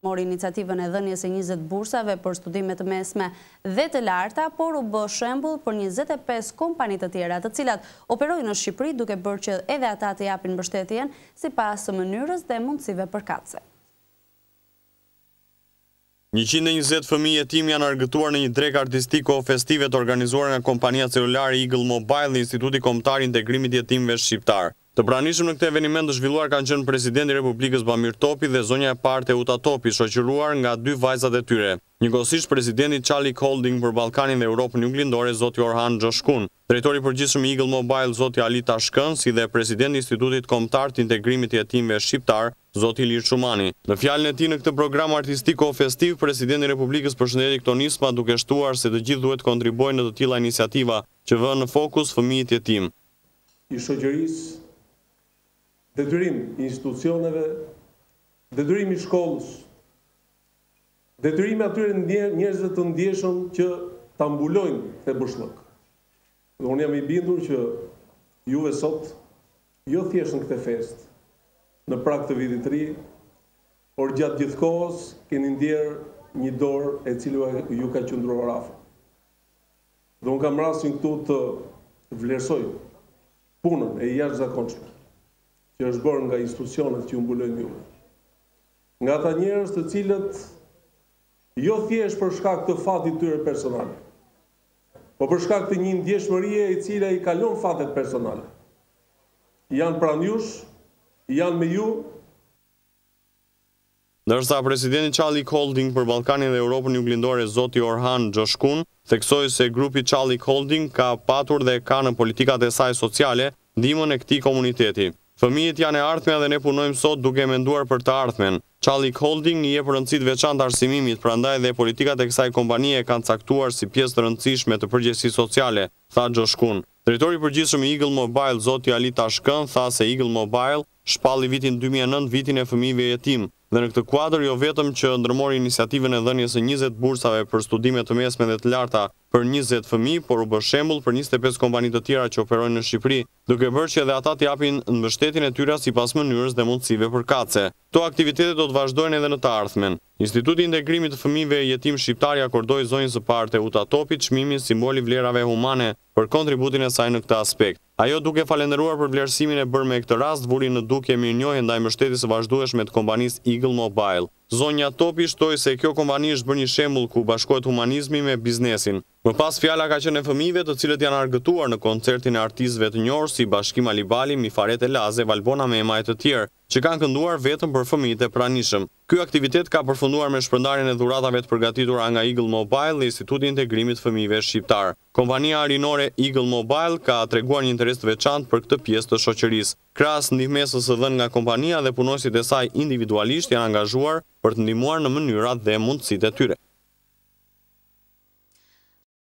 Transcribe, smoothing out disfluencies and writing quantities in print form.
Mori iniciativën e dhënies së 20 bursave për studime të mesme dhe të larta, por u bë shembull për 25 kompani të tjera, të cilat operojnë në Shqipëri duke bërë që edhe ata të japin mbështetjen sipas mënyrës dhe mundësive përkatëse. 120 fëmijë jetim janë argëtuar në një drekë artistiko-festive të organizuar nga kompania celulare Eagle Mobile dhe Instituti Kombëtar i Integrimit të Jetimëve Shqiptar. Të pranishëm në këtë eveniment të zhvilluar kanë qenë presidenti i Republikës Bamir Topi dhe zonja e parë Teuta Topi, shoqëruar nga 2 vajzat e tyre. Njëkohësisht presidenti Çalik Holding për Ballkanin dhe Europën Juglindore, zoti Orhan Gjoshkun, drejtori i përgjithshëm i Eagle Mobile, zoti Ali Tashkën, si dhe presidenti i Institutit Kombëtar të Integrimit të Jetimëve Shqiptar, zoti Ilir Çumani. Në fjalën e tij në këtë program artistiko-festiv, presidenti i Republikës përshëndeti këto nisma duke shtuar se të gjithë duhet kontribuojnë në të tilla iniciativa që vënë në fokus fëmijët jetim. I shoqërisë, detyrim i institucioneve, detyrim i shkollës, detyrim atyre njerëzve të ndjeshëm që ta mbulojnë këtë bëshllëk. Dhe unë jam i bindur që juve sot, jo thjesht në këtë fest, në prag të vitit të ri, por gjatë gjithë kohës keni ndjerë një dorë e cila ju ka qëndruar afër. Dhe unë kam rastin këtu të vlerësoj punën e jashtëzakonshme që është bërë nga institucionet që ju mbulojnë juve. Nga ata njerëz të cilët jo thjesht për shkak të fatit tyre personal, por për shkak të një ndjeshmërie e cila i kalon fatet personale. Janë pranë jush, janë me ju. Ndërsa presidenti Çalik Holding për Ballkanin dhe Europën Juglindore, zoti Orhan Gjoshkun, theksoi se grupi Çalik Holding ka patur dhe ka në politikat e saj sociale ndihmën e këtij komuniteti. Fëmijët janë e ardhmja dhe ne punojmë sot duke menduar për të ardhmen. Çalik Holding i jep rëndësi të veçantë arsimimit, prandaj dhe politikat e kësaj kompanie kanë caktuar si pjesë të rëndësishme të përgjegjësisë sociale, tha Gjoshkun. Drejtori i përgjithshëm i Eagle Mobile, zoti Ali Tashkën, tha se Eagle Mobile shpalli vitin 2009 vitin e fëmijëve jetim. Dhe në këtë kuadër jo vetëm që ndërmori iniciativën e dhënies së 20 bursave për studime të mesme dhe të larta për 20 fëmijë, por u bë shembull për 25 kompani të tjera që operojnë në Shqipëri, duke bërë që edhe ata të japin mbështetjen e tyre sipas mënyrës dhe mundësive përkatëse. Këto aktivitete do të vazhdojnë edhe në të ardhmen. Instituti i Integrimit të Fëmijëve Jetim Shqiptar akordoi zonjës së parë Teuta Topit çmimin simboli vlerave humane për kontributin e saj në këtë aspekt. Ajo duke falenderuar për vlerësimin e bërë me këtë rast, vuri në dukje mirënjohje ndaj mbështetjes së vazhdueshme të kompanisë Eagle Mobile. Zonja Topi shtoi se kjo kompani është bërë një shembull ku bashkohet humanizmi me biznesin. Më pas fjala ka qenë e fëmijëve të cilët janë argëtuar në koncertin e artistëve të njohur si Bashkim Alibali, Mifaret Elaze, Valbona Mema e të tjerë, që kanë kënduar vetëm për fëmijët e pranishëm. Ky aktivitet ka përfunduar me shpërndarjen e dhuratave të përgatitura nga Eagle Mobile dhe Instituti i Integrimit të Fëmijëve Shqiptar. Kompania arinore Eagle Mobile ka treguar një interes të veçantë për këtë pjesë të shoqërisë. Krahas ndihmësës së dhënë nga kompania dhe punonësit e saj individualisht janë angazhuar për të ndihmuar në mënyra dhe mundësitë e tyre.